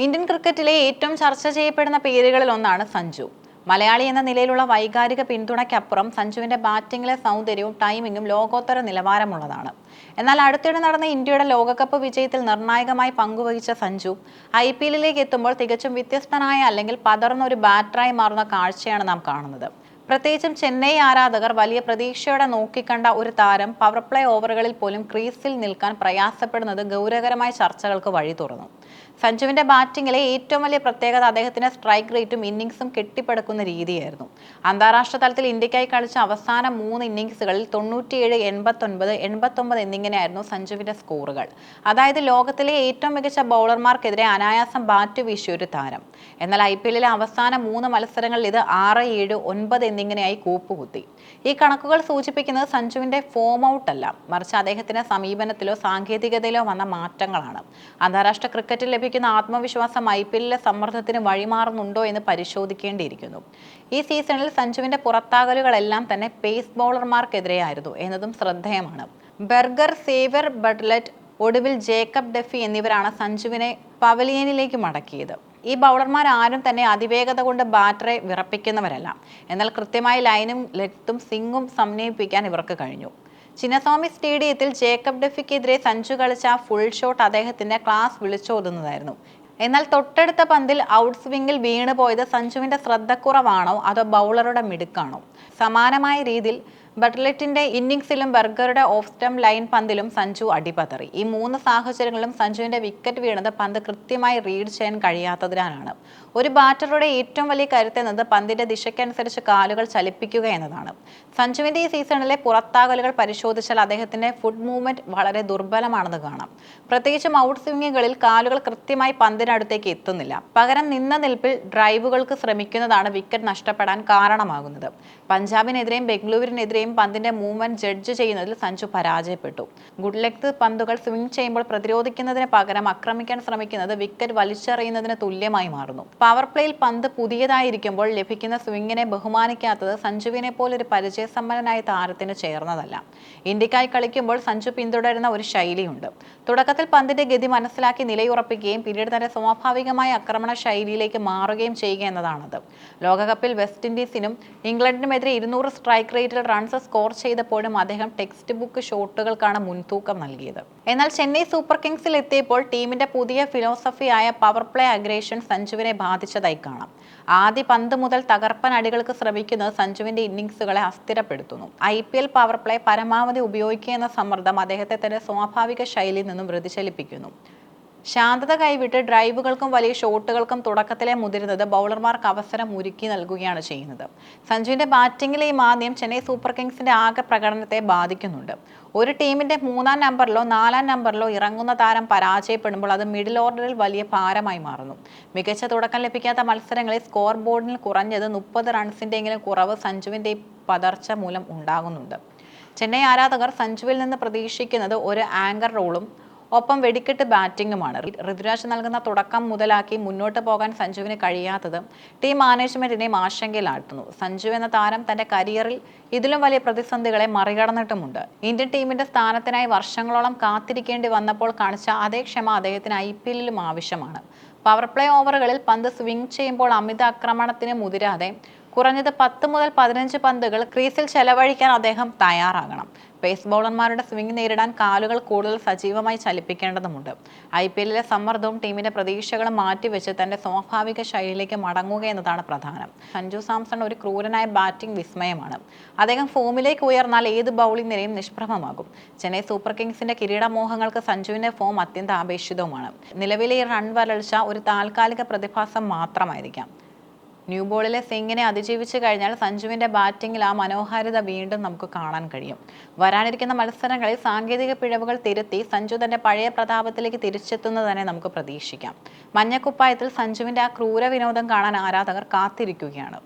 Indian ക്രിക്കറ്റിലെ ഏറ്റവും ചർച്ച ചെയ്യപ്പെടുന്ന പേരുകളിൽ ഒന്നാണ് സഞ്ജു. മലയാളി എന്ന നിലയിലുള്ള വൈകാരിക പിന്തുണയ്ക്കപ്പുറം സഞ്ജുവിന്റെ ബാറ്റിംഗിലെ സൗന്ദര്യവും ടൈമിങ്ങും ലോകോത്തര നിലവാരമുള്ളതാണ്. എന്നാൽ അടുത്തിടെ നടന്ന ഇന്ത്യയുടെ ലോകകപ്പ് വിജയത്തിൽ നിർണായകമായി പങ്കുവഹിച്ച സഞ്ജു IPLിലേക്ക് എത്തുമ്പോൾ തികച്ചും വ്യത്യസ്തനായ അല്ലെങ്കിൽ പതർന്ന ഒരു ബാറ്ററായി മാറുന്ന കാഴ്ചയാണ് നാം കാണുന്നത്. പ്രത്യേകിച്ചും ചെന്നൈ ആരാധകർ വലിയ പ്രതീക്ഷയോടെ നോക്കിക്കണ്ട ഒരു താരം പവർ പ്ലേ ഓവറുകളിൽ പോലും ക്രീസിൽ നിൽക്കാൻ പ്രയാസപ്പെടുന്നത് ഗൗരവകരമായ ചർച്ചകൾക്ക് വഴി തുറന്നു. സഞ്ജുവിന്റെ ബാറ്റിംഗിലെ ഏറ്റവും വലിയ പ്രത്യേകത അദ്ദേഹത്തിന്റെ സ്ട്രൈക്ക് റേറ്റും ഇന്നിംഗ്സും കെട്ടിപ്പടുക്കുന്ന രീതിയായിരുന്നു. അന്താരാഷ്ട്ര തലത്തിൽ ഇന്ത്യക്കായി കളിച്ച അവസാന 3 ഇന്നിംഗ്സുകളിൽ 97, 89, 89 എന്നിങ്ങനെയായിരുന്നു സഞ്ജുവിന്റെ സ്കോറുകൾ. അതായത് ലോകത്തിലെ ഏറ്റവും മികച്ച ബൗളർമാർക്കെതിരെ അനായാസം ബാറ്റ് വീശിയ ഒരു താരം. എന്നാൽ IPLിലെ അവസാന 3 മത്സരങ്ങളിൽ ഇത് 6, 7, 9 എന്നിങ്ങനെയായി കൂപ്പുകുത്തി. ഈ കണക്കുകൾ സൂചിപ്പിക്കുന്നത് സഞ്ജുവിന്റെ ഫോം ഔട്ട് അല്ല, മറിച്ച് അദ്ദേഹത്തിന്റെ സമീപനത്തിലോ സാങ്കേതികതയിലോ വന്ന മാറ്റങ്ങളാണ്. അന്താരാഷ്ട്ര ക്രിക്കറ്റിൽ ലഭിക്കുന്ന ആത്മവിശ്വാസം IPLിലെ സമ്മർദ്ദത്തിന് വഴിമാറുന്നുണ്ടോ എന്ന് പരിശോധിക്കേണ്ടിയിരിക്കുന്നു. ഈ സീസണിൽ സഞ്ജുവിന്റെ പുറത്താകലുകളെല്ലാം തന്നെ പേസ് ബൗളർമാർക്കെതിരെയായിരുന്നു എന്നതും ശ്രദ്ധേയമാണ്. ബർഗർ, സേവ്യർ ബട്ട്ലറ്റ്, ഒടുവിൽ ജേക്കബ് ഡെഫി എന്നിവരാണ് സഞ്ജുവിനെ പവലിയനിലേക്ക് മടക്കിയത്. ഈ ബൗളർമാർ ആരും തന്നെ അതിവേഗത കൊണ്ട് ബാറ്ററെ വിറപ്പിക്കുന്നവരല്ല. എന്നാൽ കൃത്യമായി ലൈനും ലെങ്ത്തും സിങ്ങും സമന്വയിപ്പിക്കാൻ ഇവർക്ക് കഴിഞ്ഞു. ചിന്നസ്വാമി സ്റ്റേഡിയത്തിൽ ജേക്കബ് ഡെഫിക്കെതിരെ സഞ്ജു കളിച്ച ഫുൾ ഷോട്ട് അദ്ദേഹത്തിന്റെ ക്ലാസ് വിളിച്ചോതുന്നതായിരുന്നു. എന്നാൽ തൊട്ടടുത്ത പന്തിൽ ഔട്ട് സ്വിംഗിൽ വീണുപോയത് സഞ്ജുവിന്റെ ശ്രദ്ധക്കുറവാണോ അതോ ബൗളറുടെ മിടുക്കാണോ? സമാനമായ രീതിയിൽ ബട്ട്ലറ്റിന്റെ ഇന്നിംഗ്സിലും ബർഗറുടെ ഓഫ് സ്റ്റംപ് ലൈൻ പന്തിലും സഞ്ജു അടിപതറി. ഈ 3 സാഹചര്യങ്ങളിലും സഞ്ജുവിന്റെ വിക്കറ്റ് വീണത് പന്ത് കൃത്യമായി റീഡ് ചെയ്യാൻ കഴിയാത്തതിനാലാണ്. ഒരു ബാറ്ററുടെ ഏറ്റവും വലിയ കരുത്തെന്നത് പന്തിന്റെ ദിശയ്ക്കനുസരിച്ച് കാലുകൾ ചലിപ്പിക്കുക എന്നതാണ്. സഞ്ജുവിന്റെ ഈ സീസണിലെ പുറത്താകലുകൾ പരിശോധിച്ചാൽ അദ്ദേഹത്തിന്റെ ഫുട് മൂവ്മെന്റ് വളരെ ദുർബലമാണെന്ന് കാണാം. പ്രത്യേകിച്ചും ഔട്ട് സ്വിംഗുകളിൽ കാലുകൾ കൃത്യമായി പന്തിനടുത്തേക്ക് എത്തുന്നില്ല. പകരം നിന്ന നിൽപ്പിൽ ഡ്രൈവുകൾക്ക് ശ്രമിക്കുന്നതാണ് വിക്കറ്റ് നഷ്ടപ്പെടാൻ കാരണമാകുന്നത്. പഞ്ചാബിനെതിരെയും ബംഗളൂരുവിനെതിരെയും പന്തിന്റെ മൂവ്മെന്റ് ജഡ്ജ് ചെയ്യുന്നതിൽ സഞ്ജു പരാജയപ്പെട്ടു. ഗുഡ് ലെഗ് പന്തുകൾ സ്വിംഗ് ചെയ്യുമ്പോൾ പ്രതിരോധിക്കുന്നതിന് പകരം ആക്രമിക്കാൻ ശ്രമിക്കുന്നത് വിക്കറ്റ് വലിച്ചെറിയുന്നതിന് തുല്യമായി മാറുന്നു. പവർ പ്ലേയിൽ പന്ത് പുതിയതായിരിക്കുമ്പോൾ ലഭിക്കുന്ന സ്വിംഗിനെ ബഹുമാനിക്കാത്തത് സഞ്ജുവിനെ പോലൊരു പരിചയസമ്പന്നനായ താരത്തിന് ചേർന്നതല്ല. ഇന്ത്യക്കായി കളിക്കുമ്പോൾ സഞ്ജു പിന്തുടരുന്ന ഒരു ശൈലിയുണ്ട്. തുടക്കത്തിൽ പന്തിന്റെ ഗതി മനസ്സിലാക്കി നിലയുറപ്പിക്കുകയും പിന്നീട് തന്റെ സ്വാഭാവികമായ ആക്രമണ ശൈലിയിലേക്ക് മാറുകയും ചെയ്യുക എന്നതാണത്. ലോകകപ്പിൽ വെസ്റ്റ് ഇൻഡീസിനും ഇംഗ്ലണ്ടിനുമെതിരെ 200 സ്ട്രൈക്ക് റേറ്റിൽ റൺസ് സ്കോർ ചെയ്തപ്പോഴും അദ്ദേഹം ടെക്സ്റ്റ് ബുക്ക് ഷോട്ടുകൾക്കാണ് മുൻതൂക്കം നൽകിയത്. എന്നാൽ ചെന്നൈ സൂപ്പർ കിങ്സിൽ എത്തിയപ്പോൾ ടീമിന്റെ പുതിയ ഫിലോസഫിയായ പവർ പ്ലേ അഗ്രേഷൻ സഞ്ജുവിനെ ബാധിച്ചതായി കാണാം. ആദ്യ പന്ത് മുതൽ തകർപ്പൻ അടികൾക്ക് ശ്രമിക്കുന്നത് സഞ്ജുവിന്റെ ഇന്നിംഗ്സുകളെ അസ്ഥിരപ്പെടുത്തുന്നു. IPL പവർ പ്ലേ പരമാവധി ഉപയോഗിക്കുക എന്ന സമ്മർദ്ദം അദ്ദേഹത്തെ തന്റെ സ്വാഭാവിക ശൈലിയിൽ നിന്നും വ്യതിചലിപ്പിക്കുന്നു. ശാന്തത കൈവിട്ട് ഡ്രൈവുകൾക്കും വലിയ ഷോട്ടുകൾക്കും തുടക്കത്തിലെ മുതിരുന്നത് ബൗളർമാർക്ക് അവസരം ഒരുക്കി നൽകുകയാണ് ചെയ്യുന്നത്. സഞ്ജുവിന്റെ ബാറ്റിംഗിലെ ഈ മാന്ദ്യം ചെന്നൈ സൂപ്പർ കിങ്സിന്റെ ആകെ പ്രകടനത്തെ ബാധിക്കുന്നുണ്ട്. ഒരു ടീമിന്റെ 3-ാം നമ്പറിലോ 4-ാം നമ്പറിലോ ഇറങ്ങുന്ന താരം പരാജയപ്പെടുമ്പോൾ അത് മിഡിൽ ഓർഡറിൽ വലിയ ഭാരമായി മാറുന്നു. മികച്ച തുടക്കം ലഭിക്കാത്ത മത്സരങ്ങളിൽ സ്കോർ ബോർഡിൽ കുറഞ്ഞത് 30 റൺസിന്റെയെങ്കിലും കുറവ് സഞ്ജുവിന്റെ പതർച്ച മൂലം ഉണ്ടാകുന്നുണ്ട്. ചെന്നൈ ആരാധകർ സഞ്ജുവിൽ നിന്ന് പ്രതീക്ഷിക്കുന്നത് ഒരു ആങ്കർ റോളും ഒപ്പം വെടിക്കെട്ട് ബാറ്റിംഗുമാണ്. ഋതുരാജ് നൽകുന്ന തുടക്കം മുതലാക്കി മുന്നോട്ട് പോകാൻ സഞ്ജുവിന് കഴിയാത്തത് ടീം മാനേജ്മെന്റിനെയും ആശങ്കയിലാഴ്ത്തുന്നു. സഞ്ജു എന്ന താരം തന്റെ കരിയറിൽ ഇതിലും വലിയ പ്രതിസന്ധികളെ മറികടന്നിട്ടുമുണ്ട്. ഇന്ത്യൻ ടീമിന്റെ സ്ഥാനത്തിനായി വർഷങ്ങളോളം കാത്തിരിക്കേണ്ടി വന്നപ്പോൾ കാണിച്ച അതേ ക്ഷമ അദ്ദേഹത്തിന് IPLിലും ആവശ്യമാണ്. പവർ പ്ലേ ഓവറുകളിൽ പന്ത് സ്വിംഗ് ചെയ്യുമ്പോൾ അമിത ആക്രമണത്തിന് മുതിരാതെ കുറഞ്ഞത് 10 മുതൽ 15 പന്തുകൾ ക്രീസിൽ ചെലവഴിക്കാൻ അദ്ദേഹം തയ്യാറാകണം. പേസ് ബൗളർമാരുടെ സ്വിംഗ് നേരിടാൻ കാലുകൾ കൂടുതൽ സജീവമായി ചലിപ്പിക്കേണ്ടതുണ്ട്. IPLിലെ സമ്മർദ്ദവും ടീമിന്റെ പ്രതീക്ഷകളും മാറ്റിവെച്ച് തന്റെ സ്വാഭാവിക ശൈലിയിലേക്ക് മടങ്ങുക എന്നതാണ് പ്രധാനം. സഞ്ജു സാംസൺ ഒരു ക്രൂരനായ ബാറ്റിംഗ് വിസ്മയമാണ്. അദ്ദേഹം ഫോമിലേക്ക് ഉയർന്നാൽ ഏത് ബൗളിംഗ് നിരയും നിഷ്പ്രഭമാകും. ചെന്നൈ സൂപ്പർ കിങ്സിന്റെ കിരീടമോഹങ്ങൾക്ക് സഞ്ജുവിന്റെ ഫോം അത്യന്താപേക്ഷിതവുമാണ്. നിലവിലെ ഈ റൺ വരൾച്ച ഒരു താൽക്കാലിക പ്രതിഭാസം മാത്രമായിരിക്കാം. ന്യൂ ബോളിലെ സിംഗിനെ അതിജീവിച്ചു കഴിഞ്ഞാൽ സഞ്ജുവിന്റെ ബാറ്റിംഗിൽ ആ മനോഹാരിത വീണ്ടും നമുക്ക് കാണാൻ കഴിയും. വരാനിരിക്കുന്ന മത്സരങ്ങളിൽ സാങ്കേതിക പിഴവുകൾ തിരുത്തി സഞ്ജു തന്റെ പഴയ പ്രതാപത്തിലേക്ക് തിരിച്ചെത്തുന്നത് തന്നെ നമുക്ക് പ്രതീക്ഷിക്കാം. മഞ്ഞക്കുപ്പായത്തിൽ സഞ്ജുവിന്റെ ആ ക്രൂര വിനോദം കാണാൻ ആരാധകർ കാത്തിരിക്കുകയാണ്.